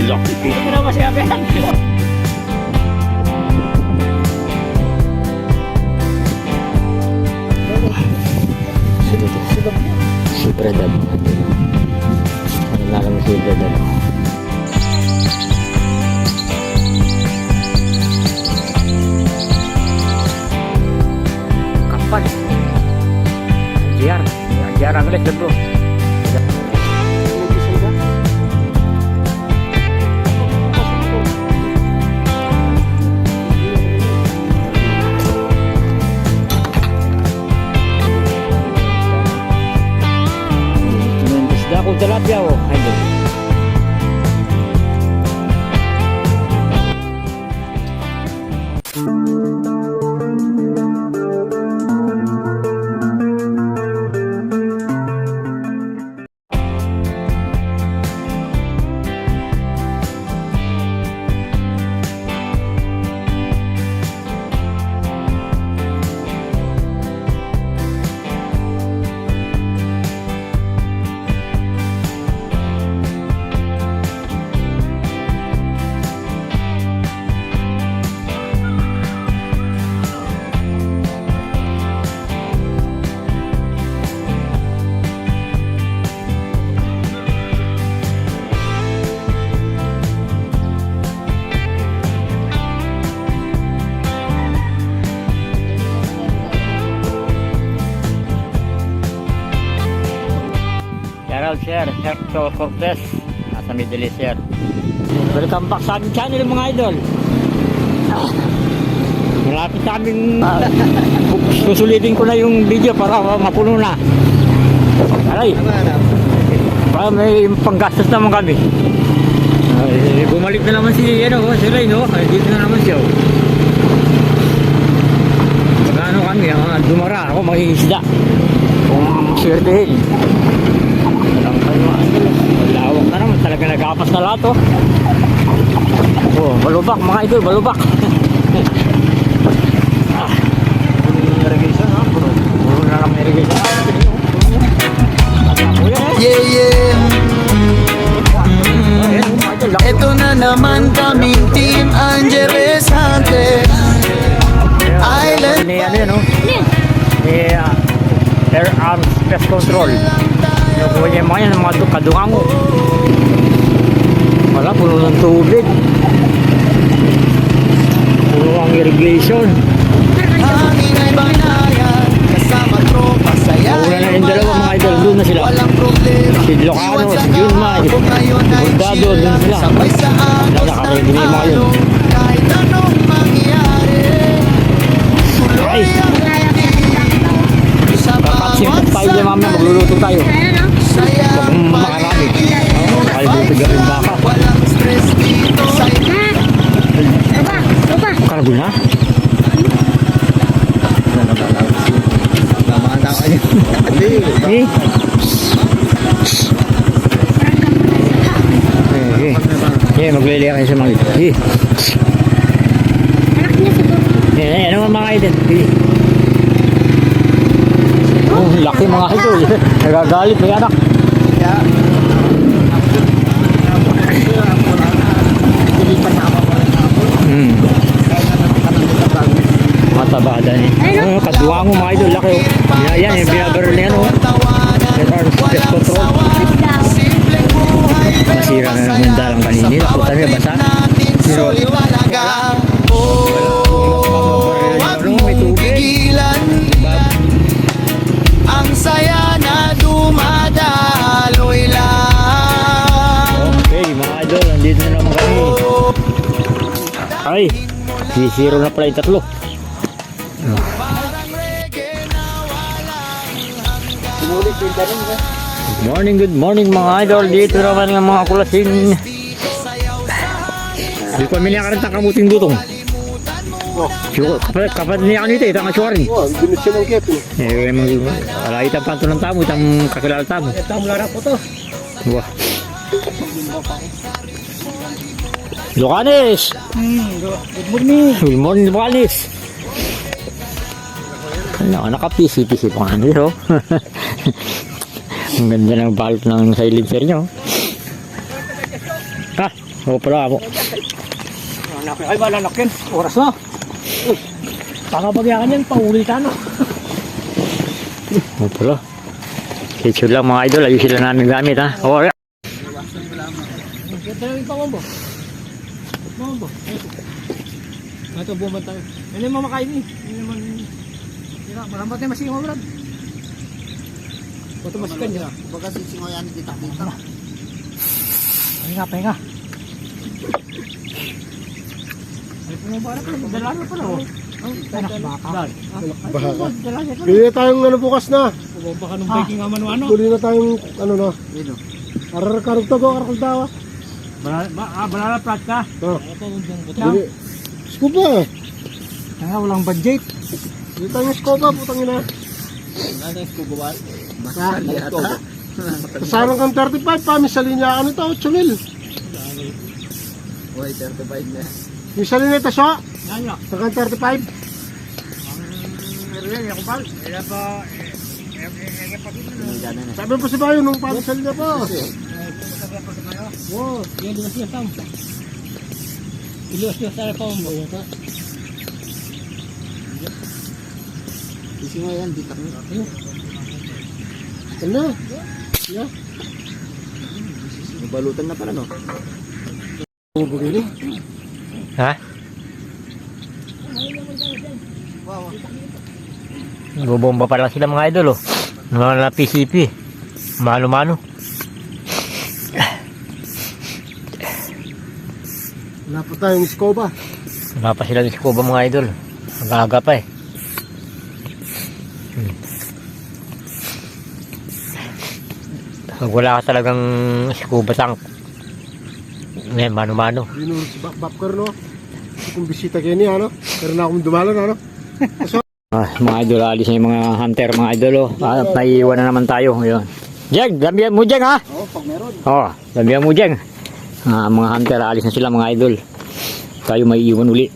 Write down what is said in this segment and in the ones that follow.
Laki. Hindi ko na masabi. Super dab. Ano na lang super dab. Kapal. Ajar ang ulit bro. Kung tilapia o idol. Sir, Hector Cortez nasa Middle East, sir. Welcome back sa aming channel mga idol. Malapit sa aming susulitin ko na yung video para mapuno na. Aray, para may panggastos naman kami. Bumalik na naman si Ray, no? Dito na naman siya. Magano kami, dumara ako makikisda kung swertehin. Lawak na naman, talaga nag-apas na lahat oh. Oh, balubak mga idol, balubak. Irrigation ha, puro na lang irrigation. Yeah, yeah. Ito na naman kaming Team Angeles Hunter Island. Ni ano yan oh, ni Air Arms Pest Control. Nakuha niya yung mga yan, mga kadungango. Wala, puno ng tubig. Puno ang irrigation. Hangin ay banayan, kasama tropa, saya Nauna na yung dalawa mga idol, doon na sila. walang problema. Si Ilocano, si Junmay, Kung ngayon ay Bordado, chill, doon sila. sabay sa agos Nakakarinig ng yung mga yun. alon, kahit anong mangyari. Ay! Sa Kapatsin tayo dyan mamaya, magluluto tayo. saya Kung makarami. Ay, buti gawin baka. walang stress dito sa Kargo na? Eh? Eh, magliliya kayo sa mga ito. Eh. Eh, ano mga idol? Eh. Oh, laki mga idol. Nagagalit, may anak. Matabada ni. Oh, kaduwa mo mga idol, laki oh. Yan, yung binabaril niya oh. Air Arms Pest Control. Masira na naman yung dalang kanini. Nakutan niya basa. May tubig. Ang saya na dumadaloy lang. Okay mga idol, nandito na naman kami. Ay, zero na pala yung tatlo. Good morning mga idol. Dito naman ng mga kulasin. Hindi ko pamilya ka rin takamuting dutong. Kapag niya kanito, itang asywarin. Binit siya ng kepo. Wala itang panto ng tamo, itang kakilala tamo. Tamo larap po to. Wah. Locanes! Good morning. Good morning, Locanes! Naka-PC-PC pa nga nito. Ang ganda ng balot ng silencer nyo. Ah, Oo pala ako. Ay, malalakin. Oras na. Pakapagyakan yan, pauli ka na. Oo pala. Picture lang mga idol, ayusin lang namin gamit ha. Oo, Ito lang yung pamambo. Pamambo. Ito, buman tayo. Yan yung mamakain eh. Yan naman. Marambat na masingaw, Brad. Ito masikan nyo. Baga sisingaw yan, dita-dita. Pahinga. Ay, pumabara pa. Dalaga pala, oh. Baka. Bili na tayong ano bukas na. Baka nung biking nga ano. Bili na tayong ano na. Arakarog to go, arakal dawa. Banana plat ka. Oh. Ito, Bili. Scuba. Kaya walang budget. Bili tayong scuba, putang ina. Ano yung scuba? Kasarang kang 35, pa, sa linya, ano to, 8 mil. Uy, 35 na. Yung sa linya ito, so, Yan nyo. sakang 35. Meron yan, yakubal. Kaya pa, Sabi po si Bayo, nung pa sa linya po. wow, yan luwas niya, Sam. Iluwas niya sa pa mo. Sisingaw yan, dita-dita. Ano? Yeah. Balutan na pala, no? Bubugili. ha? Bubomba pa lang sila mga idol oh. Mga PCP. Mano-mano. Wala pa tayong scuba. Wala pa sila ng scuba mga idol. Ang aga pa eh. Pag wala ka talagang scuba tank, ngayon mano-mano. Yun yung si Bakbakar, no? Kung bisita kayo niya, ano? Pero na akong dumalan, ano? Mga idol, alis na yung mga hunter mga idol oh. May iwan na naman tayo ngayon. Jeng, lambihan mo Jeng ha? Oo, pag meron. Oh, lambihan mo Jeng. Mga hunter, alis na sila mga idol. Tayo may iwan uli.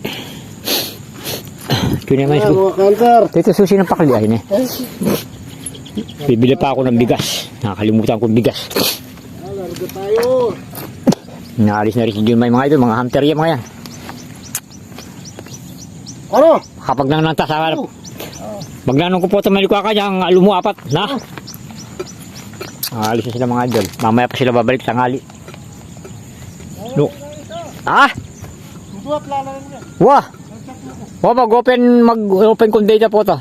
Ito na may Ayan, mga kanter. Ito susi ng pakliahin eh. Bibili pa ako ng bigas. Nakakalimutan kong bigas. Larga tayo. Naalis na rin si Junmay mga idol. Mga hunter yan mga yan. Ano? Kapag nananta sa harap. Magnanong ko po ito may likuha ka dyan. Alumo apat. Na? Naalis na sila mga idol. Mamaya pa sila babalik sa ngali. No. Ah? Buwat lala niya. Wah! Wah, mag-open kong data po ito.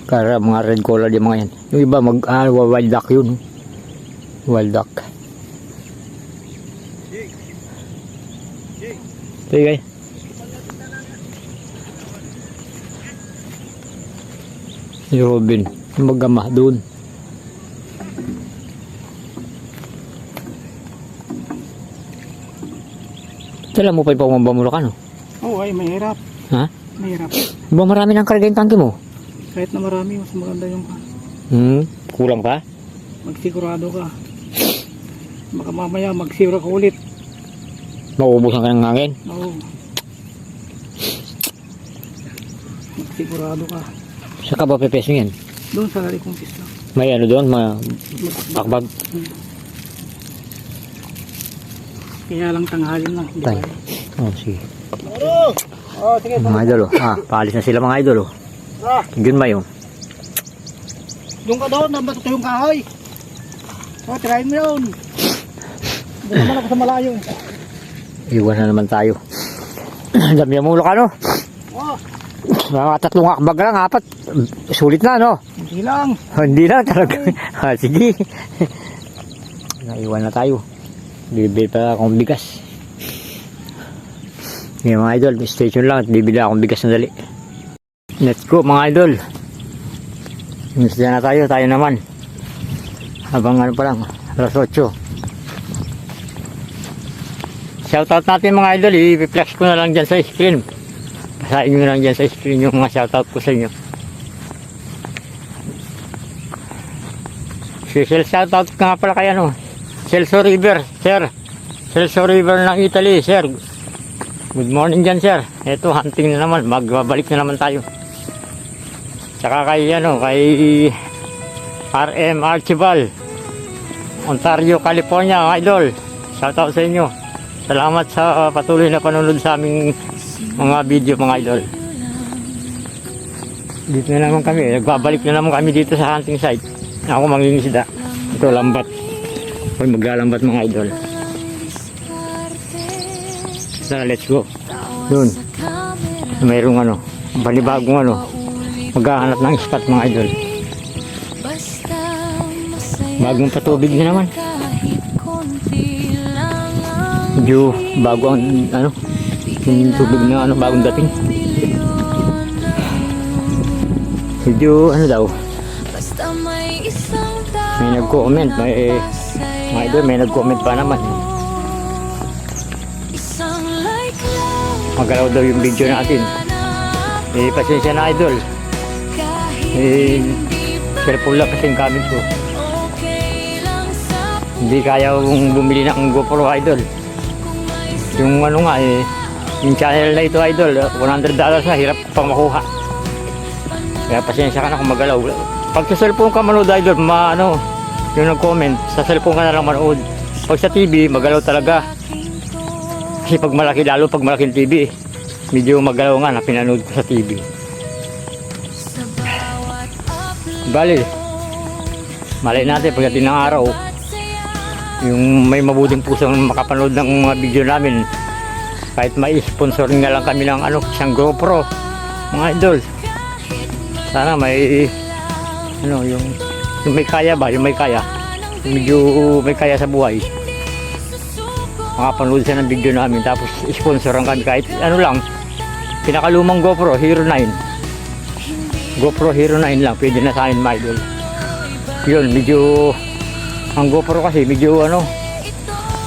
Kaya mga red color yung mga yan. Yung iba wild duck yun. Wild duck. Sige guys. Si Robin. Yung magama doon. Tala mo pa yung pamambamulo ka no? Oo, ay, mahirap. Ha? Mahirap. Ba marami ng karga yung tangke mo? Kahit na marami, mas maganda yung Kulang pa? magsigurado ka. Baka mamaya magsira ka ulit. Mauubusan ka ng hangin? Oo. Magsigurado ka. Saan ka ba pepeso yan? Doon sa lari kong pista. May ano doon? Bakbag? Kaya lang tanghalin lang. Di Tay. ba? Oh, sige. Oh, sige. Mga idol oh. Paalis na sila mga idol oh. Yun ba yun? Doon ka doon, nabato yung kahoy. Oh, tirahin mo yun. Doon naman ako sa malayo. Iwan na naman tayo. Dami ang mulo ka no? Oh, Mga 3 akbag lang, 4. Sulit na no? hindi lang. Hindi na talaga. Sige. Naiwan na tayo. Bibili pa akong bigas. Ngayon mga idol, station lang at bibili akong bigas na dali. Let's go mga idol. Minsan na tayo naman. Habang ano pa lang, alas 8. Shoutout natin mga idol, i-flex ko na lang dyan sa screen. Pasain nyo lang dyan sa screen yung mga shoutout ko sa inyo. Special shoutout ka nga pala kaya no. Celso River, sir. Celso River ng Italy, sir. Good morning dyan, sir. Ito, hunting na naman. Magbabalik na naman tayo. Tsaka kay, kay RM Archibald. Ontario, California, mga idol. Shoutout sa inyo. Salamat sa patuloy na panunod sa aming mga video, mga idol. Dito na naman kami. Nagbabalik na naman kami dito sa hunting site. Ako mangingisda. Ito, lambat. Ako maglalambat, mga idol. So, let's go. Doon. Mayroong ano, balibagong ano, maghahanap ng spot, mga idol. Bagong patubig na naman. Medyo bago ang ano, yung tubig na ano, bagong dating. Medyo ano daw, may nag-comment, may mga idol, may nag-comment pa naman. Magalaw daw yung video natin. Pasensya na, idol. Cellphone lang kasi yung gamit ko. Hindi kaya kong bumili ng GoPro, idol. Yung ano nga yung channel na ito, idol, $100 na, hirap pang makuha. Kaya pasensya ka na kung magalaw. Pag sa cellphone ka manood, idol, yung nag-comment, sa cellphone ka na lang manood. Pag sa TV, magalaw talaga. Kasi pag malaki, lalo pag malaking TV, medyo magalaw nga na pinanood ko sa TV. Bali, malay natin pagdating ng araw, yung may mabuting pusong makapanood ng mga video namin, kahit may sponsor nga lang kami ng isang GoPro, mga idol. Sana may yung may kaya ba, yung medyo may kaya sa buhay, makapanood siya ng video namin, tapos sponsoran kami kahit lang, pinakalumang GoPro Hero 9 lang, pwede na sa akin, mga idol. Yun, medyo ang GoPro kasi medyo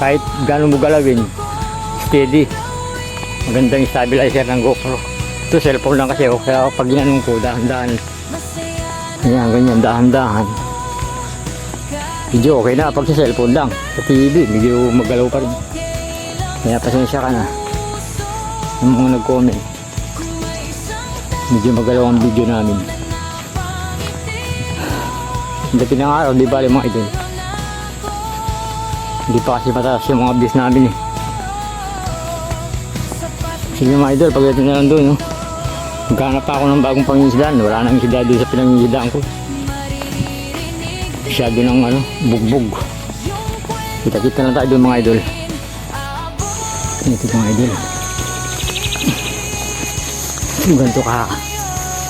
kahit gano'n mo galawin, steady. Magandang stabilizer ng GoPro. Ito cellphone lang kasi, kaya pag ginanong ko, dahan-dahan, ganyan, dahan-dahan, medyo okay na. Pag sa cellphone lang, sa TV medyo magalaw pa rin. Kaya pasensya ka na yung mga nag-comment, medyo magalaw ang video namin. Dati ng araw, di bali, mga idol, hindi pa kasi mataas yung mga views namin. Sige, mga idol, pagdating na lang doon, maghanap pa ako ng bagong pangingisdaan. Wala nang isda doon sa pinangingisdaan ko. Masyado ng bugbog. Kita-kita na tayo doon, mga idol. Ito, mga idol,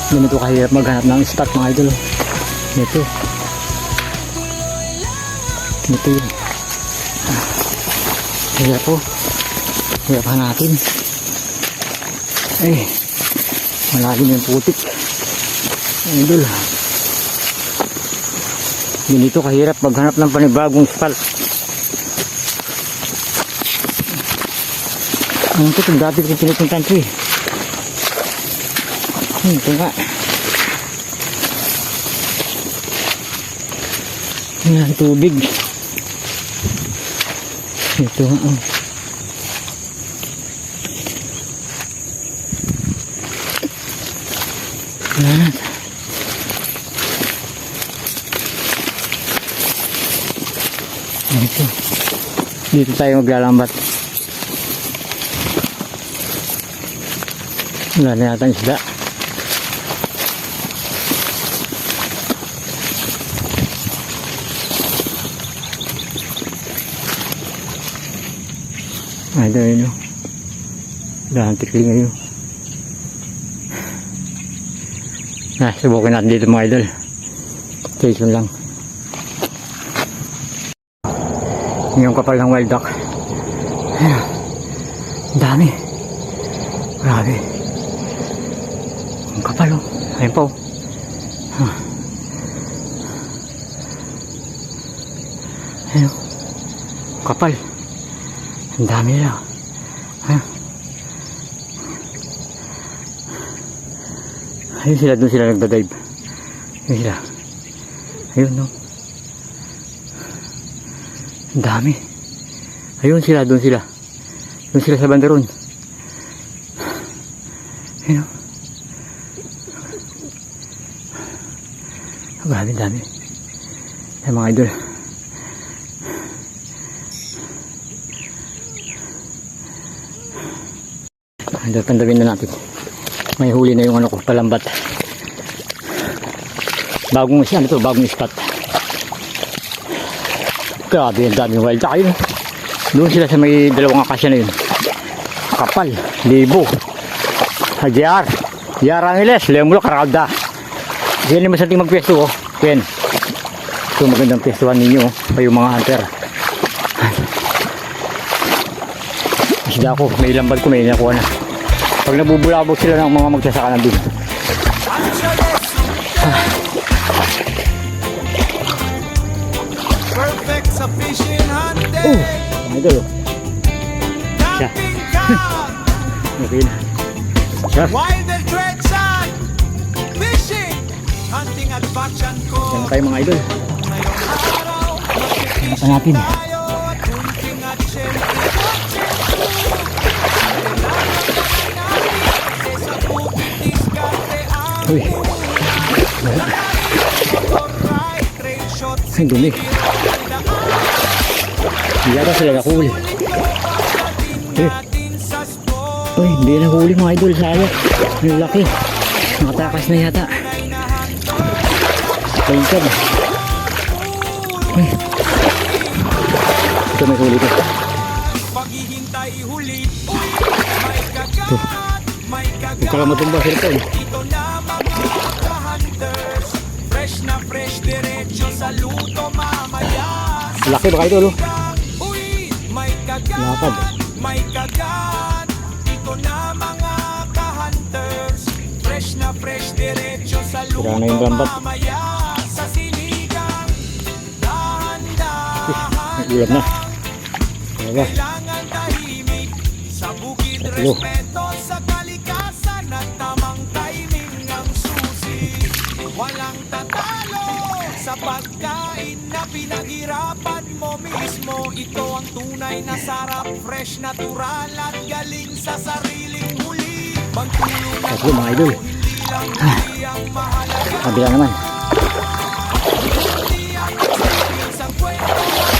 ganito kahirap maghanap ng spot, mga idol. Ito yun. Hirap hanapin. Malalim yung putik, idol. Ganito kahirap maghanap ng panibagong spot. Ito kung dati ko pinupuntan ito. Ito nga. Yan, tubig. Ito nga. Yan. Ito. Dito tayo maglalambat. Wala na yata isda. Ay, ito yun. Dahan tikli ngayon. Subukin natin dito, mga idol. Station lang. Yung kapal ng wild duck. Ayun. Dami. Grabe. Ang kapal, oh. Ayun po. Ayun. Kapal. Ang dami nila. Ayun. Ayun sila, doon sila nagdadive. Ayun sila. Ayun, no. Ang dami. Ayun sila, doon sila. Doon sila sa bandaron. Ayun, no. Grabe, dami. Ay, mga idol. Idol, tandawin na natin. May huli na yung ano ko, palambat. Bagong spot. Grabe, ang daming wild duck yun. Doon sila sa may dalawang akasya na yun. Kapal, libo. JR Angeles, Lemulo, Caralda. Yan naman sa ating magpwesto, oh. Yan. Ito magandang pwestuhan ninyo, oh. Kayo mga hunter. Isda ko, may lambat ko, may nakuha na. Pag nabubulabog sila ng mga magsasaka na din. Perfect sa fishing hunting. Ang idol, oh. Siya. Camping ka. Okay na. Siya. Wild and treasure. Fishing. Hunting at baksyan ko. Yan na tayo mga idol. Ngayong araw, Hanap natin. tayo at hunting at syempre watching ko. Kailangan natin sa bukid diskarte ang Uy, alright. Trade shot ang dumi. Hindi yata sila nakuli. natin sa sport. Uy, hindi nakuli mga idol, sayang. Ang laki. Nakatakas na yata. Paintad. Uy. Ito may huli ko. Paghihintay huli. Uy, may kagat. May Huwag kagat. ka lang matumba, cellphone. Dito na mga hunters. Fresh na fresh, diretso sa luto mamaya. Laki ba idol, oh? Uy, may kagat. Lapad. May kagat. Dito na mga ka-hunters. Fresh na fresh, diretso sa luto Sira na yung lambat. mamaya. Sa sinigang. Dahan-dahan. May ulam na. Diba? Kailangan tahimik sa bukid, Tatlo. respeto sa kalikasan at tamang timing ang susi. Walang tatalo sa pagkain na pinaghirapan mo mismo. Ito ang tunay na sarap, fresh, natural at galing sa sariling huli. Magtulong Tatlo mga idol. hindi lang huli ang mahalaga. Kabila naman. Hindi ang experience ang kwento.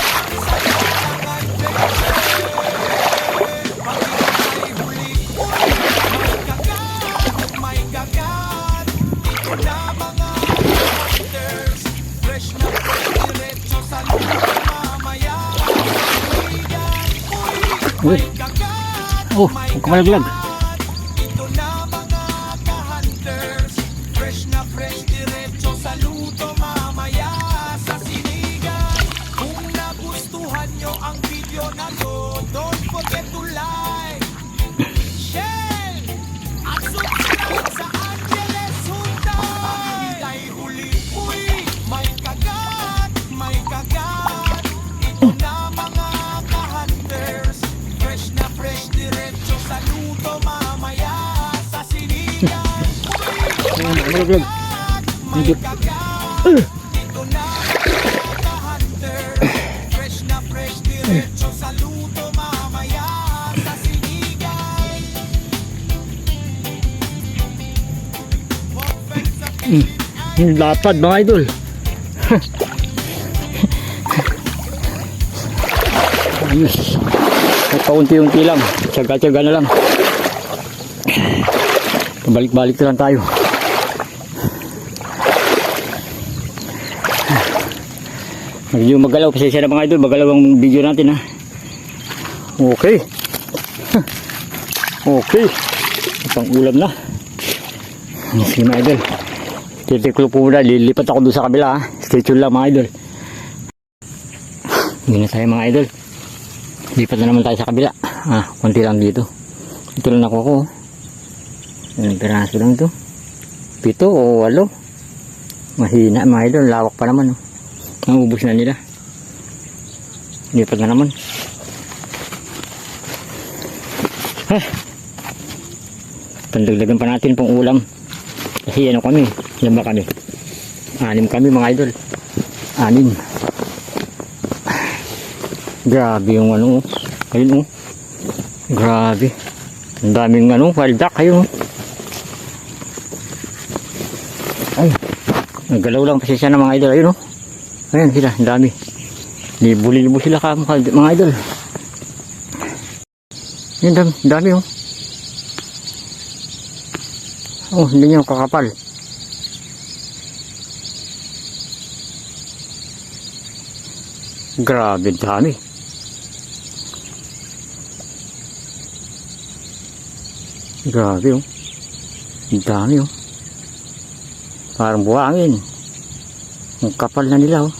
Ang saya ng adventure. Pag-ibig huli, may kagat. Dito na mga hunters. Fresh na fresh, diretso sa lupa mamaya. Kaibigan, Uy. may kagat. Oh, huwag ka malaglag. Dito na mga ka-hunters. Fresh na fresh, diretso sa luto mamaya sa sinigang. Kung nagustuhan nyo ang video na to, don't forget to like, share, at subscribe sa Angeles Huntay. Hintay huli, uy, may kagat, may kagat. Ito na mga ka-hunters. Fresh na fresh, diretso sa luto mamaya sa sinigang. Malaglag. May kagat. Dito na mga hunters. Fresh na fresh, diretso sa luto mamaya sa sinigang. Perfect sa Yung lapad mga idol. Ayos. At paunti-unti lang. Tsaga-tsaga na lang. Pabalik-balik na lang tayo. Medyo magalaw. Pasensya na mga idol. Magalaw ang video natin ha. Okay. Okay. Itong ulam na. Sige mga idol. Titiklo po muna. Lilipat ako doon sa kabila ha. Stay tuned lang mga idol. Hindi na tayo mga idol. Lipat na naman tayo sa kabila. Konti lang dito. Ito lang ako ko. Ilang piraso lang ito. 7 o 8. Mahina mga idol. Lawak pa naman. Oh. Naubos na nila. Lipat na naman. Pandagdagan pa natin pong ulam. Kasi ano kami. Ilan ba kami? 6 kami mga idol. 6. Grabe yung ano. Ayun oh. Grabe. Ang daming ano. Wild duck. Ayun oh. Ay. Nagalaw lang kasi siya ng mga idol. Ayun oh. Ayan sila. Ang dami. Libo-libo sila ka mga idol. Ayun dami oh. Oh, hindi nyo kakapal. Grabe dami. Grabe oh. Ang dami oh. Parang buhangin. Ang kapal na nila oh.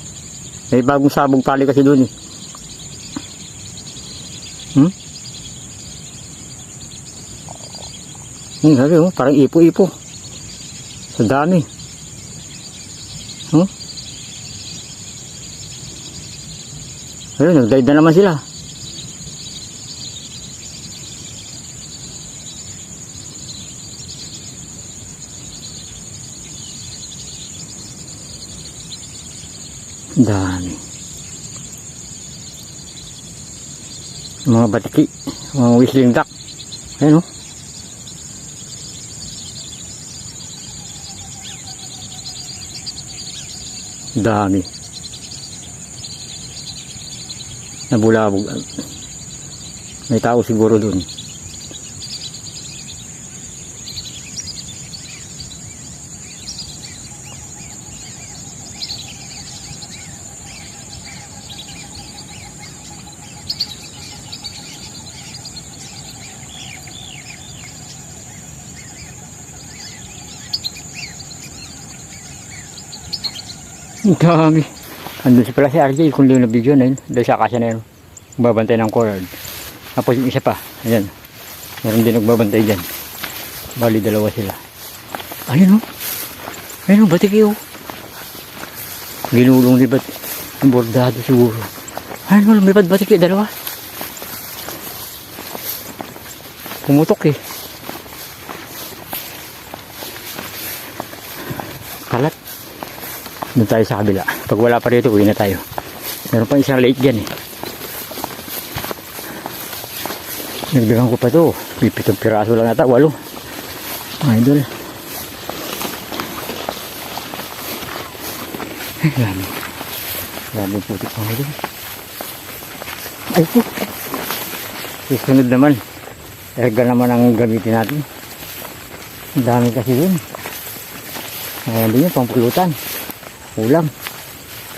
May bagong sabog pali kasi doon eh. Grabe oh, parang ipo-ipo. Sa dami. Ayun, nag-dive na naman sila. Dami. Mga batiki, mga whistling duck. Ayun oh. Dami. Nabulabog. May tao siguro dun. Ang dami. Andun si pala si RJ kung liw na video na yun. Dahil sa kasya na yun. Magbabantay ng cord. Tapos yung isa pa. Ayan. Meron din nagbabantay dyan. Bali dalawa sila. Ayun o. Ayun o. Batiki o. Ginulong libat. Ang bordado siguro. Ayun o. Lumipat batiki. Dalawa. Pumutok eh. Kalat. Doon tayo sa kabila. Pag wala pa rito, uwi na tayo. Meron pa isang lake dyan eh. Nagdagan ko pa to. 7 piraso lang nata. 8. Idol. Ay, grabe. Grabe putik pa idol. Ay po. Susunod naman. Erga naman ang gamitin natin. Ang dami kasi yun. Ayan din yun, pampulutan. Ulam.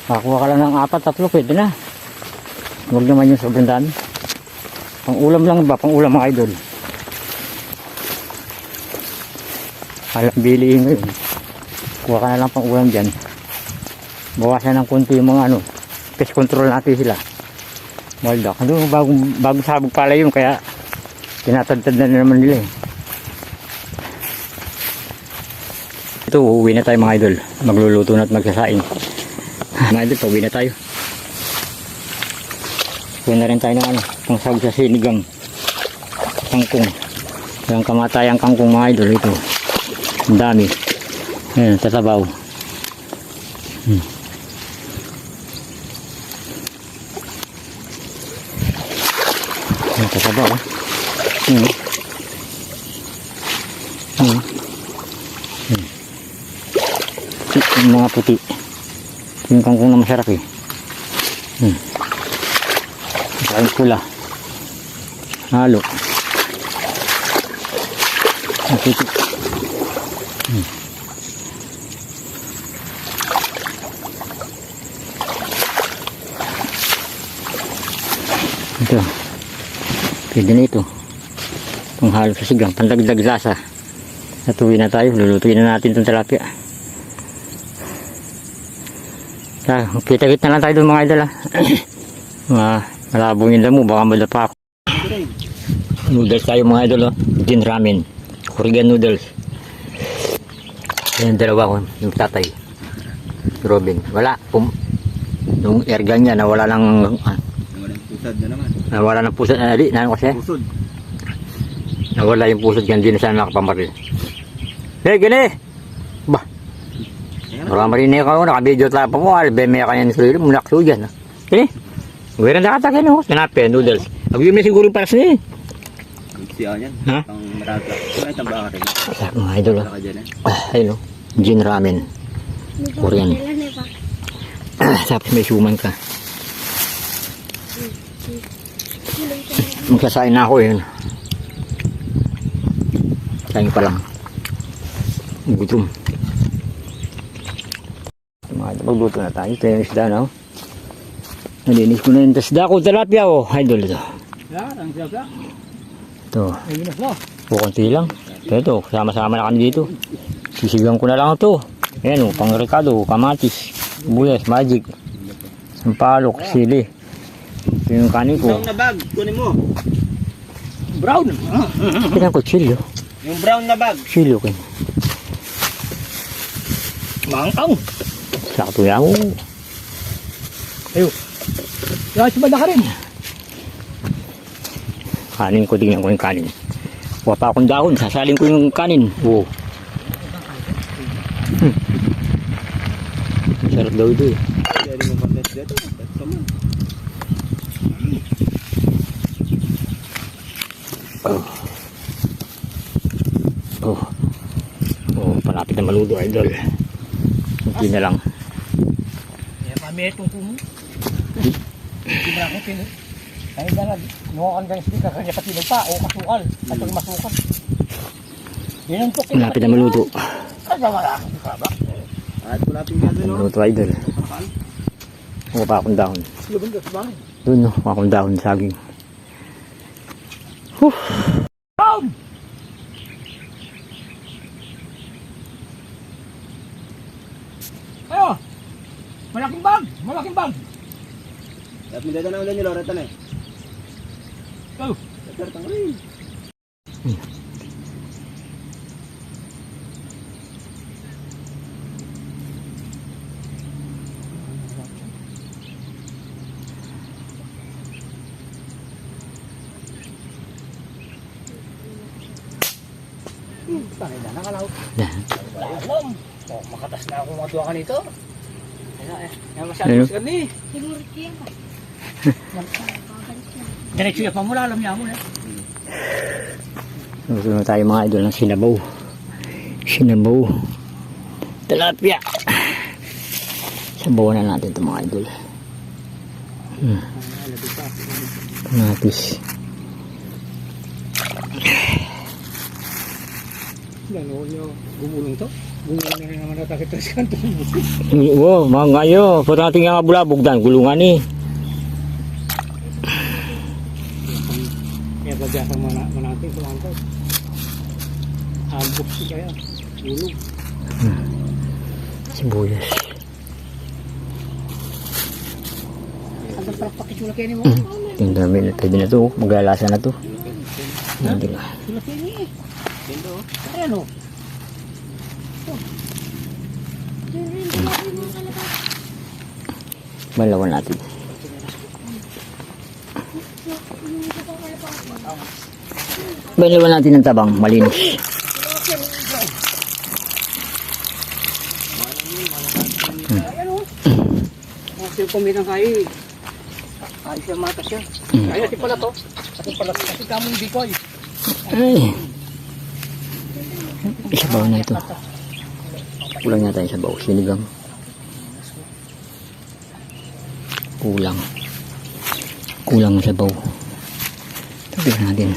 Makakuha ka lang ng 4, 3, pwede na. Huwag naman yung sobrang dami. Pang ulam lang ba? Pang ulam mga idol. Alam bilihin ngayon. Kuha ka na lang pang ulam dyan. Bawasan ng kunti yung mga ano. Pest control natin sila. Maldak. Ano, bagong sabog pala yun. Kaya tinatagtad na naman nila eh. Ito, uuwi na tayo mga idol. Magluluto na at magsasaing. Mga idol, pauwi na tayo. Uwi na rin tayo ng ano, pangsabog sa sinigang. Kangkong. Yung kamatayang kangkong mga idol. Ito. Ang dami. Ayan, tatabaw. Ayan, tatabaw. Yung mga puti. Yung kangkong na masarap eh. Maraming pula. Halo. Ang puti. Ito. Pwede na ito. Panghalo sa sigang. Pandagdag lasa. Natuwi na tayo. Lulutuin na natin itong tilapia. Kita-kita lang tayo doon mga idol ha. Malabong yung damo, baka madapa ako. Noodles tayo mga idol oh. Gin ramen, Korean noodles. Yan dalawa ko, yung tatay Robin, wala yung erga niya nawala ng Pusad na naman. nawala ng pusod na kasi Pusod. nawala yung pusod yan, di na sana nakapamaril. Hey gini ba marami rin ako, naka-video tayo pa mo, albeme ka yan sa mo, nakso dyan. Eh, gawin na nakatakin ako, sinapi, noodles. Agawin mo siguro para sa niya. Siya yan. Ha? Ang maraga. Kaya itang baka rin. Sarap mga idol. Baka dyan eh. Ayun o, gin ramen. Korean. Tapos may suman ka. Magsasain na ako yun. Sain pa lang. Gutom. Mga magluto na tayo. Ito yung isda, no? Nalinis ko na yung isda ko. Tilapia, oh. Idol ito. Yan, ang siya. Ito. Ay, ginas mo. Bukunti lang. Ito, sama-sama na kami dito. Sisigang ko na lang ito. Ayan, oh. Pang Ricardo, kamatis, buyas, magic, sampalok, sili. Ito yung kanin ko. Brown na bag, kunin mo. Brown. Kailan ko chili, oh. Yung brown na bag. Chili, okay. Mangkang. Sakto yan, oh. Ayun. Yan, sumada ka rin. Kanin ko, tingnan ko yung kanin. Huwag pa akong dahon, sasalin ko yung kanin. Oo. Sarap daw ito eh. Pwede mo content dito. Come on. Oh. Oh, palapit na maluto, idol. Kunti na lang. Eh, mami, itong pumo. Hindi ba ako pinu? Ay, gano'n. Nuwakan ka yung speaker, kanya pati pa. O, masukal. At yung masukal. Yan ang tukin. Malapit na maluto. Kaya wala akong kaba. At wala ping gano'n, no? Maluto, idol. Huwag pa akong dahon. Lubang ka sa bahay. Doon, no? Huwag akong dahon, saging. Brown! Ayo! Malaking bag! Malaking bag! At may dito na ulit yung Loretta na eh. Go! Tatang rin. Tangay na, nakalaw. Wala alam. Oh, makatas na ako mga duwa ka nito. Yan masyadong sikat ni. Diretso yan pa mula, alam niya mo eh. Gusto na tayo mga idol ng sinabaw. Sinabaw. Tilapia. Sabawan na natin ito mga idol. Kamatis. Gano'n nyo, gumulong to. Gumulong na rin naman natakit sa kanto. Oo, mga ngayo. Pwede natin nga bulabog dan. Gulungan eh. Kaya bagyasang manatay sa mangkot. Albok si kaya. Gulong. Sibuyas. Ang palakpakit yung laki ni mo. Yung dami. Pwede na to. Maglalasa na to. Hindi na. Yung laki ni eh. Ayan o. Malawan natin. Malawan natin ng tabang. Malinis. Ayan o. Kasi kumitang kayo eh. Ayos yung matas yan. Ay, natin pala to. Kasi kamong bikoy. Ay. Isabaw na ito. Kulang na tayo sa baw. Sinigang. Kulang. Kulang sa baw. Tignan natin.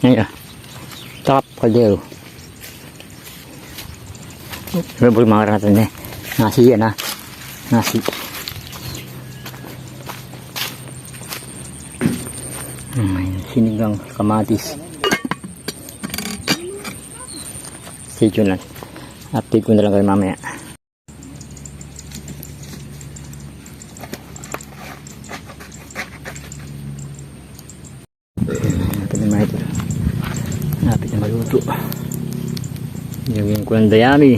Ayan. Top kaldero. Bebol mga natin eh. Nasi yan ha. Nasi. Sinigang kamatis. Stay tuned lang. Update ko na lang kayo mamaya. Napit na maluto. Nilagyan ko ng dayami.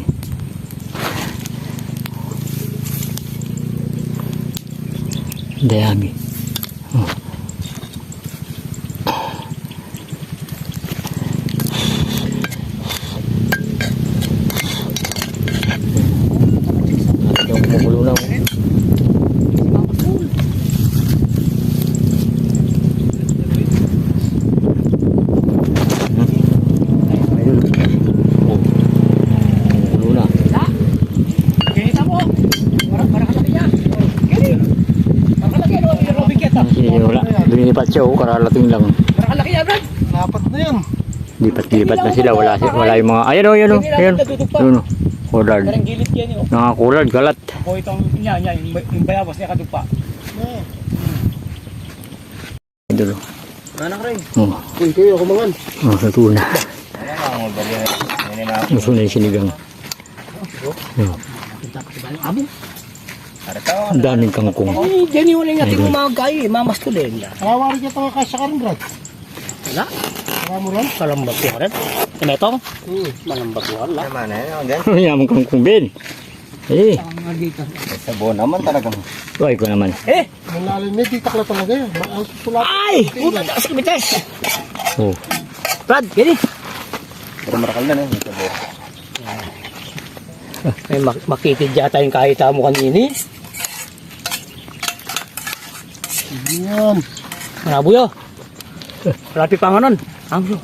Dayami. Oh. Napit yung kumukulo na. lipat siya, oh, kararating lang. Nakalaki yan, Brad. Dapat na yan. Lipat na sila, wala yung mga, ayan oh, ayan. Yun oh, kulad. Karang gilid yan yun. Nakakulad, kalat. O itong yung bayabas niya kadugpa. Idol oh. Anak rin. Oh, Uy, kayo, kumangan. oh, natuna. Gusto na yung sinigang. Abo. Ang daming kangkong. Ay, dyan yung wala natin umagay. Mamas ko din. Kawari ka ito kasya ka rin, Brad. Wala. Kaya mo rin. Kalambag ko rin. Metong? Malambag ko rin. Naman eh. Yan. Mayamang kangkong bin. Eh, Dito. Sa buwan naman talagang. tuway ko naman. Eh! Malalim niya, titak na talaga yan. Ang susulat. Ay! Puta na sa kamites! Oh, Brad, gani. Pero marakal na eh. Sa buwan. Ay, makitid yata yung kahita mo kanini. Yan. Manabuyo. Rapi pa nga nun. Angso.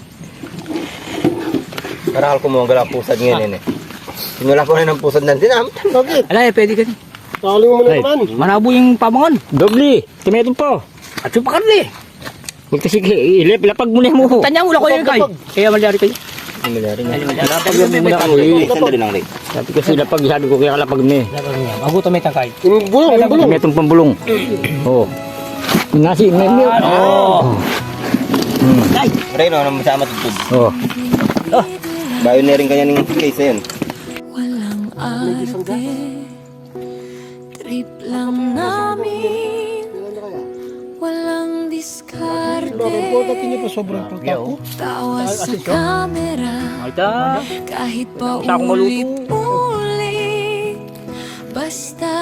Marakal ko mga galak pusad ngayon eh. Sinula ko rin ang pusad ng tinam. Bakit? Alay, pwede ka. Takaling mo na Ay. naman. Manabo yung pamangon. dobli, timetong po. At yung pakarni. Huwag kasi lapag mo na mo. Tanya mo lang ko yung kay. Kaya malyari kayo. Lapag mo na ako eh. Sandali lang rin. Sabi kasi lapag, sabi ko kaya kalapag ni. Mabuto may tangkay. Yung bulong, yung bulong. Timetong pambulong. Oh. Nasi, may milk. Oh. Pre, no, nang masama tutod. Oh. Bayo na rin kanya ng case yan. Walang arte, trip lang namin. Walang diskarte, Bakit niyo pa sobrang protako? tawa sa camera. Alta. Kahit pa Sa akong maluto. ulit-ulit, basta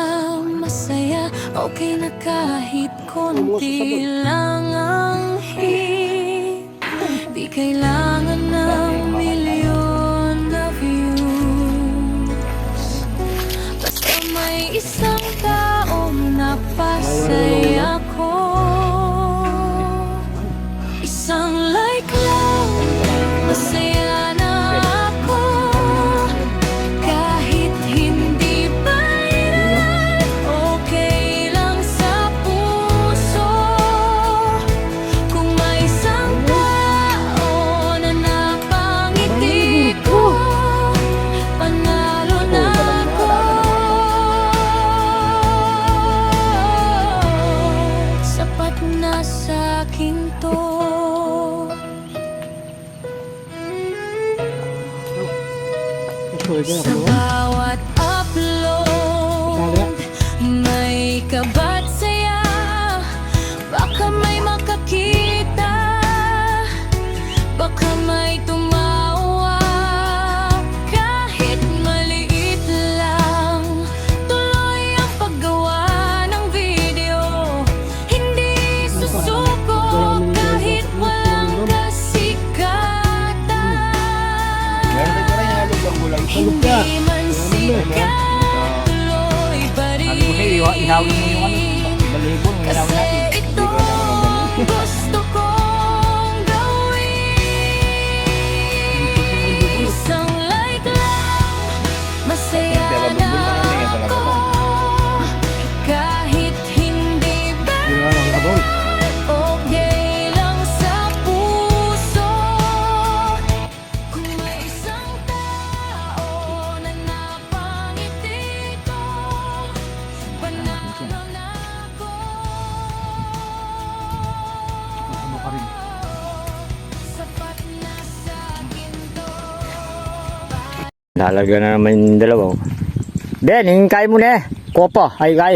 masaya, okay na kahit konti lang ang hit. Di kailangan ng milyon na views, basta may isang taong napasaya ko. Isang like lang, masaya na ako. Kahit hindi viral, okay lang sa puso. Kung may isang tao na napangiti ko, panalo na ako. Sapat na sa akin to. Sa bawat upload, may kabat saya. Baka may makakita, baka may tumawa. Kahit maliit lang, tuloy ang paggawa ng video. Hindi susuko kahit walang kasikatan. Hindi man sikat, tuloy pa rin. Inawin mo yung balibon. Kasi ito gusto kong gawin. Isang like lang, masaya na ako. Kahit hindi ba, okay lang sa puso. Kung may isang tao na napangiti ko, panalo na ako. Sapat na sa akin to. Lalaga na naman yung dalawa. oh. Ben, hingkay mo na eh. Kopa, ay kay.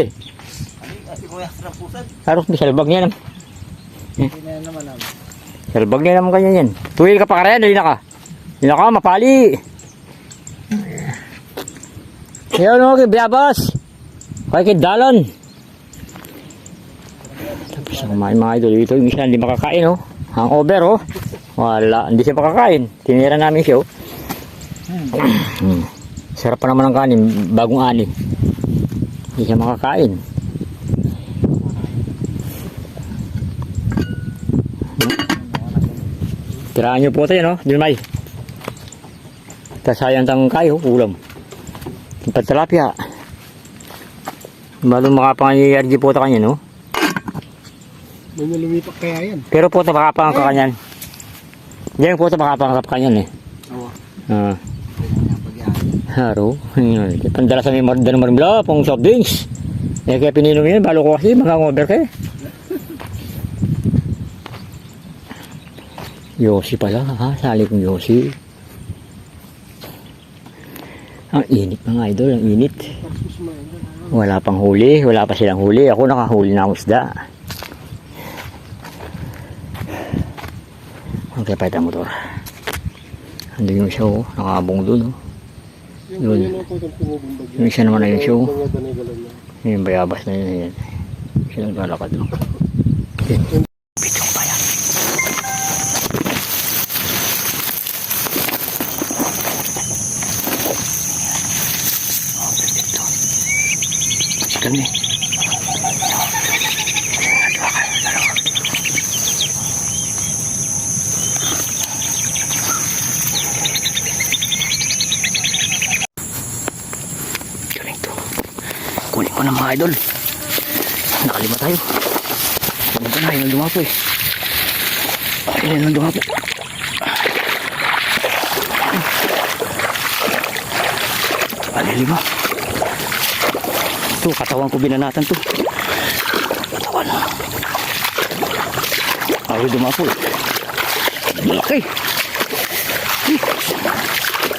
Kasi kuya, sarap pusad. Harus di salbag niya naman. Salbag niya naman kanya yan. Tuwil ka pa ka rin, dali na ka. Dali na ka, mapali. Yan o, biyabas. Kaya kidalon. Tapos ang kumain mga idol. Ito yung isa hindi makakain oh. Hangover oh. Wala, hindi siya makakain. Tinira namin siya oh. Sarap pa naman ang kanin, bagong ani. Hindi siya makakain. Tirahan nyo po tayo, no? Dilmay. Tasayang tang kayo, ulam. Tempat tilapia. Bago makapangayayarji po ta kanya, no? May nalumipak kaya yan. Pero po makapangka ka niyan. Diyan po makapangka ka niyan eh. Oo. Ah. Haro. Pandala sa may mardan marmula pong soft drinks. Eh kaya pininom yun, balo ko kasi mag-over kayo. Yossi pala ha, sali kong Yossi. Ang init mga idol, ang init. Wala pang huli, wala pa silang huli. Ako nakahuli na ang isda. Okay, pa yung motor. Andun yung show, nakabong dun. Oh. Yun. Yung isa naman na yung show. Yung bayabas na yun. Siya naglalakad doon. Pitong pa yan. Oh, pipito. Kasi kami. Kunin ko na mga idol. Nakalima tayo. Kunin ko na, yun ang dumapo eh. Yun ang dumapo. Alilima. Ito, katawan ko binanatan to. Katawan. Ayaw dumapo eh. Laki.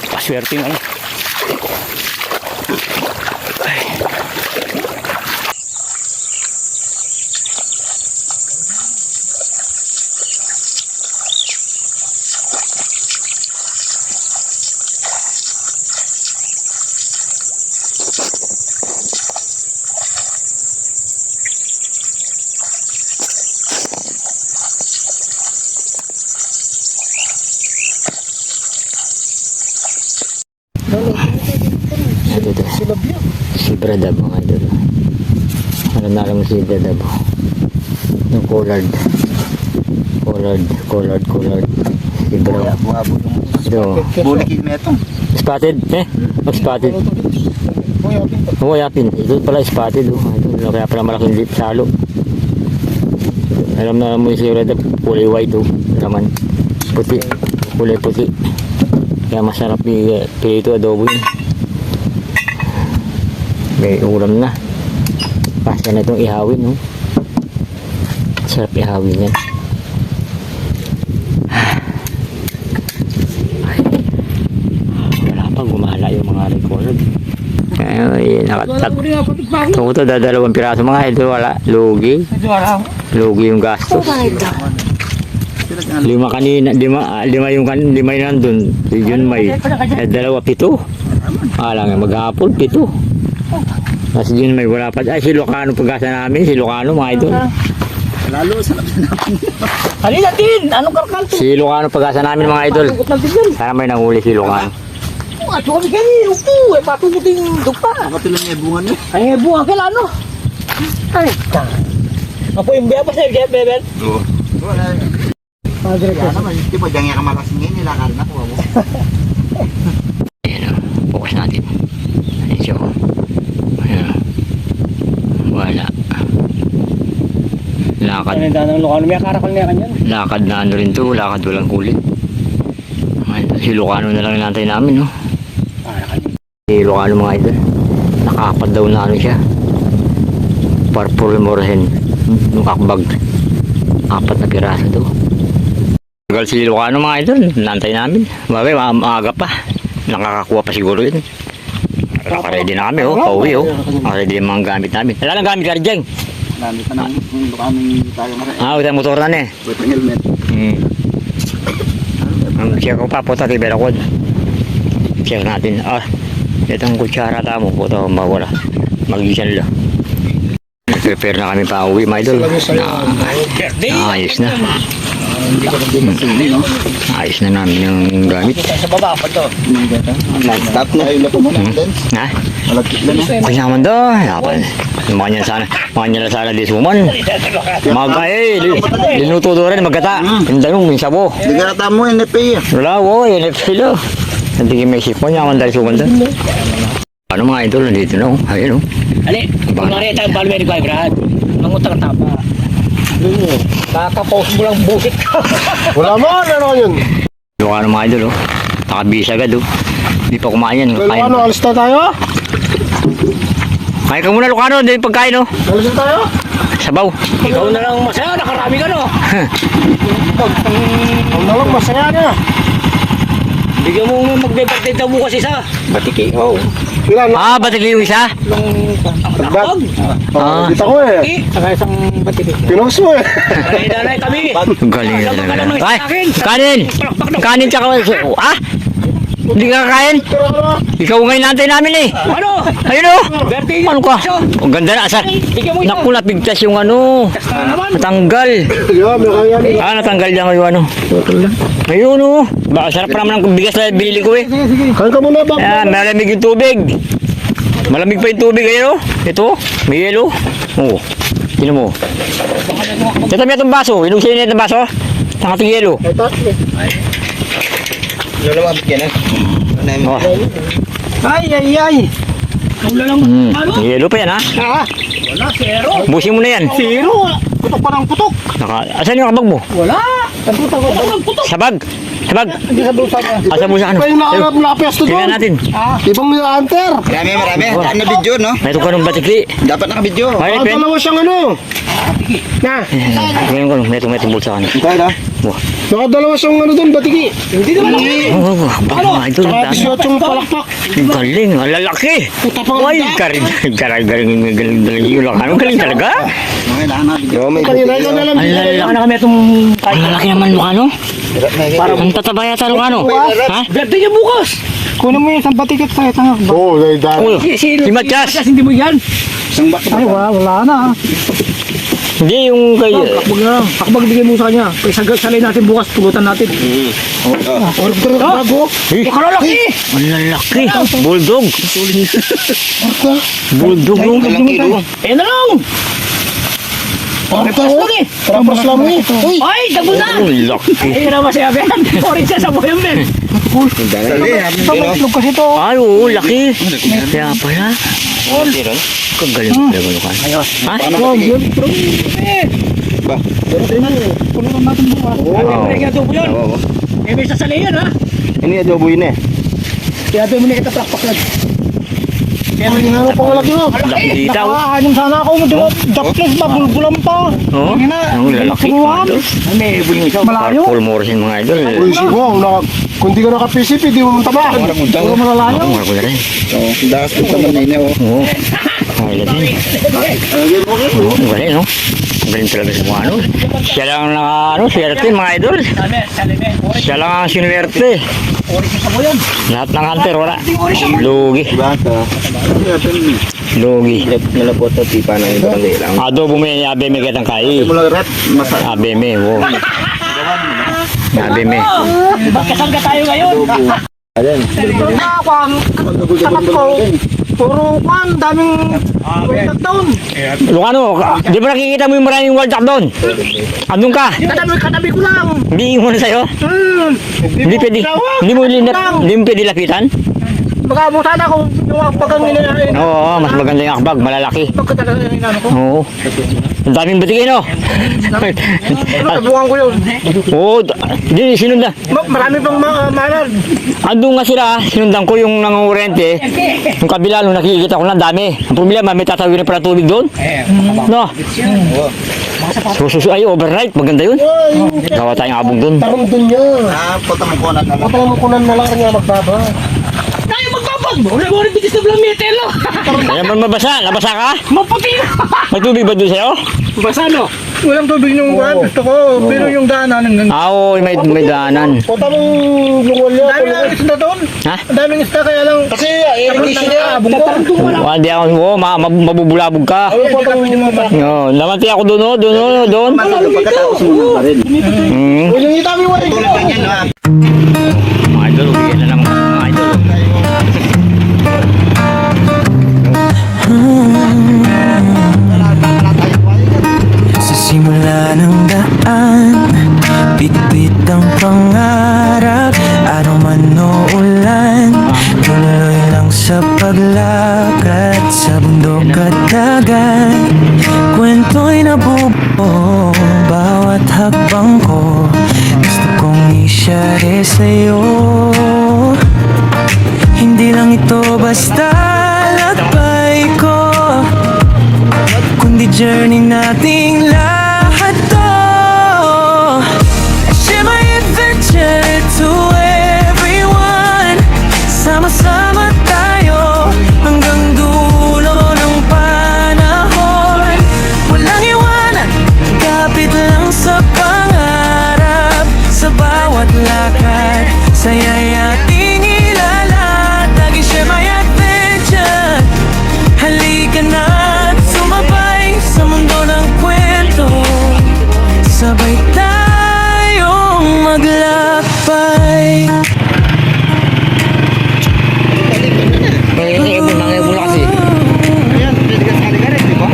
Paswerte nga lang. Ay. Si Bradab mga idol. Ano na alam mo si Bradab? Yung collard. Si Bradab. Ito. Bulikin na ito. Spotted? Spotted. Oo, yapin. Ito pala spotted. Ito, kaya pala malaking lip salo. Alam na mo si Bradab, kulay white. Naman. Puti. Kulay puti. Kaya masarap ito adobo yun. May ulam na. Basta na itong ihawin, no? Sarap ihawin yan. Ay. Wala pa, gumala yung mga record. Ay, ito, dadalawang piraso mga ito, wala. Lugi. Lugi yung gastos. Lima kanina, lima yung nandun. Yun may, dalawa, 7. Alang nga, maghapon, 7. Kasi yun may wala pa. Ay, si Lucano pag-asa namin. Si Lucano, mga idol. Lalo, sarap na namin. Halina din! Anong karkal to? Si Lucano pag-asa namin, mga idol. Sana may nanguli si Lucano. At kami kayo, upo, patubuting dupa. Kapila niya bunga niya. Ay, bunga ka lano. Ay, ka. Apo yung biyabas na yung bebel. Oo. Wala. Padre ko. Kaya naman, di ba, diyan nga kamalasing ngayon, nilakal na ko. Ayan o, focus natin. Ayan siya o. Ayan. Wala. Lakad. Ano yung danang Lucano? May karakal niya kanyan. Lakad na ano rin to, lakad walang kulit. Si Lucano na lang inantay namin, no? Si Lucano mga idol. Nakapat daw na ano siya. Purple morahin. Nung akbag. 4 na piraso daw. Tagal si Lucano mga idol, inantay namin. Bagay, maaga pa. Nakakakuha pa siguro yun. Nakaready na kami, pauwi, Nakaready yung mga gamit namin. Wala lang gamit ka rin, Jeng. Dami ka ng Lucano tayo maray. Utang motor na eh. With an helmet. Siya ko pa po tayo berakod. Check natin. Itong kutsara tamo po ito mawala. Mag-isan lang. Prepare na kami pa uwi, my idol. Ayos na. Ayos na namin yung gamit. Sa baba pa to. Stop na. Ayun na po muna. Ha? Malagkit na na. Kung naman do. Mga niya sana di suman. Linuto do rin magkata. Hindi yung sabo. Di ka nata mo, NFA. Wala, NFA. Hindi may sipon niya man dahil suman doon. Ano mga idol, nandito na. Ayun o. Ali, kumari tayo balweri ko ay brad. Mangutang tapa. Kakapaus mo lang busit ka. Wala mo, ano yun? Ilocano mga idol, oh. Nakabisa agad, oh. Hindi pa kumain yan. Well, Kain. ano, alis na tayo? Kain ka muna, Lucano. Hindi yung pagkain, oh. Alis na tayo? Sabaw. Ikaw na lang masaya, nakarami ka no. Ang nalang masaya na. Bigyan mo magbe-birthday daw bukas isa. Batiki. Oh. Ilan? Ah, ba't yung isa? Nakapag. Ah. Kita ko eh. Saka isang batid. Pinos mo eh. Nanay kami. Galing na Alam ka naman talaga. Ay, sa akin. kanin! Kanin tsaka... Ah! Hindi ka kakain? Ikaw ngayon natin namin eh. Ano? Ayun oh! Birthday niya. Ano ka? Ang ganda na. Asa? Bigyan mo isa. Naku, napigtas yung ano. Kasta naman. Natanggal. Yo, may kaya yan. Ah, natanggal yan yung ano. Ayun oh. Baka sarap pa naman ng bigas na binili ko eh. Kain ka muna, Bob. Ah, malamig yung tubig. Malamig pa yung tubig. Ayun oh. Ito, may yelo. Oo. Sino mo? Ito may itong baso. Inusin niya itong baso. Tangating yelo. Ito. Lolo, mabit yan, Oh. Ay, ay, ay. Wala lang. Ano? May yelo pa yan ha. Wala, zero. Busin mo na yan. Zero. Putok pa ng putok. Asan yung kabag mo? Wala. Putok ng putok. Sabag. Sabag. Hindi sa bulsa ka. Asa mo sa ano? Pa yung nakapesto Tingnan doon. natin. Ibang hunter. Marami. Saan na video, no? May ito ka ng batikli. Dapat naka-video. Ay, Ang pen. dalawa siyang ano. Na. Tingnan ko. May ito bulsa ka na. Tayo na. Nakadalawa siyang ano doon, batiki. Hindi naman lang. Oh, baka mga idol. Saka 18 palakpak. Galing. Ang lalaki. Puta pa Ay, galing yung lakano. Galing talaga. Yo, may Kanina ka na lang. Ang lalaki. Ano kami itong Ang lalaki naman Lucano. Ang tataba yata Lucano. Ha? birthday niya bukas. Kunin mo yung isang batikit sa itang. Oo, dahil Oh, Si si Matias. hindi mo yan. isang back. Ay, wala na. Hindi yung kay... Akbag na lang. Akbag bigay mo sa kanya. Salay natin bukas, pulutan natin. Order bago. Kalalaki! Ang lalaki. Bulldog. Bulldog yung... Eh na lang! Order ko. Tapos lang eh. Uy. Ay, dago na! Ang laki. Ay, na masaya ba yan? Orange siya sa buhay men. Itlog kasi to. Ay, oo, laki. Kaya pala. Kagaling talaga Lucano. Ha? Pulutan natin bukas. Oo. Ay, kaya dobo yun. Eh, may sasalay yan ha. Ini adobo yun eh. Kaya dobo na kita plakpak lang. Kaya may hinaro pa wala dito. Laki ditaw. Nakahanong sana ako. Daples ba? Bulbulan pa. Oo. Ang lalaki. May buling isa. Purple Morrison mga idol. Uy, siguro. Kung di ka naka-PCP, di mo tamaan. Puro malalayo. Ako ko na rin. Dakas ko sa Manila, oh. Oo. Ay, lagi. Oo, ang galing, no? Ang galing talaga sa mga ano. Siya lang swerte mga idol. Siya lang ang sinwerte. Orange sa buhay yan. Lahat ng hunter, wala. Lugi. Bata. Lugi. Nalapot na tipa na yung barangay lang. Adobo mo yung abe me kitang kai. Mula rat, masa. Abe me, wo. Abe me. Magkasal ka tayo ngayon. Sakat ko. Puro kwan, daming down. Lucano, di ba nakikita mo yung maraming wild duck doon? Andun ka? Katabi ko lang. Hindi mo na sa'yo? Hindi pwede. Hindi mo pwede lapitan? Magabutan ako yung pagkang inanahin. Oo, mas maganda yung akbag, malalaki. Pagkatalaga yung inano ko. Oo. Ang daming batigin, no? Tabuhan ko yun. Oo, di, sinundan. Marami pang malad. Andun nga sila, sinundan ko yung nangungurente. Yung kabila, nung nakikita ko lang, dami. Ang problema, may tatawirin pala tubig doon. No? Ay, overnight, maganda yun. Gawa tayong abong doon. Tarong dun yun. Patamukunan na lang. Patalamukunan na lang niya magbaba. Tayo magbabag mo. Wala mo rin bitis na blamete, no? Kaya man mabasa, nabasa ka? Maputi na. May tubig ba doon sa'yo? Basa, no? Walang tubig yung kwan. Gusto ko. Pero yung daanan. Ah, oo, may daanan. Patamong lungol yun. Dami lang isda doon. Ha? Daming isda kaya lang. Kasi irrigation niya. Hindi ako, mabubulabog ka. No, namanti ako doon, doon. Pagkatapos mo ng baril. Yung itami wala. Tulad pa niyan, no? Mga idol, bigyan na naman mga idol. Sa simula ng daan, bitbit ang pangarap. Araw man o ulan, tuloy lang sa paglakad sa bundok at dagat. Kwento'y nabubuo Oh, bawat hakbang ko gusto kong i-share sa'yo. Hindi lang ito basta lakbay ko, kundi journey nating lahat to. Share my adventure to everyone. Sama-sama tayo hanggang dulo ng panahon. Walang iwanan, kapit lang sa pangarap. Sa bawat lakad, saya'y ating ilalatag. I-share my adventure. Halika na't sumabay sa mundo ng kwento. Sabay tayong maglakbay. Nangibon na kasi. Ayan, pwede ka sakali ka rin, di ba?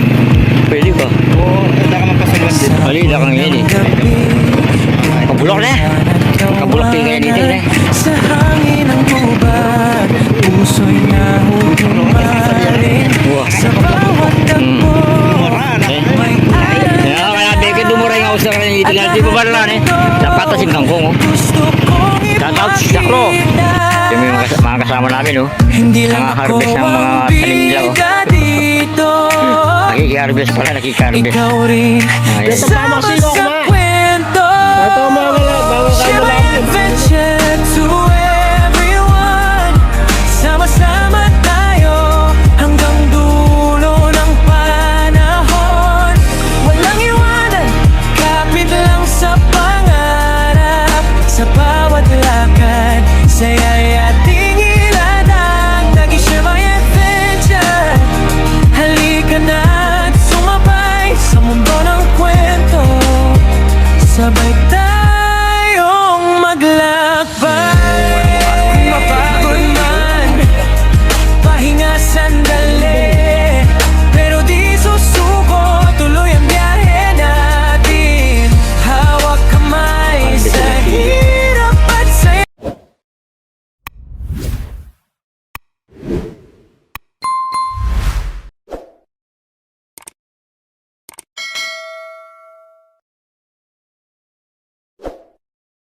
Pwede ba? Oo, wala ka magpasalwan din. Mali, lakang yan eh. Kabulok na. Kabulok din kaya dito na. Sa hangin ng tubag, puso'y nahuhumaling. Wah. Sa bawat takbo, may Kaya kaya beke dumuray nga usap na dito lang. Di ba ba lang eh? Napatasin kang kong oh. gusto kong Shoutout sa Saklo. Yung mga kasama namin oh. Hindi lang Mga ako harvest ng mga ang tanim nila oh. bida dito. Nakiki-harvest pala, nakiki-harvest. Ikaw rin Ayun. kasama Pamasigaw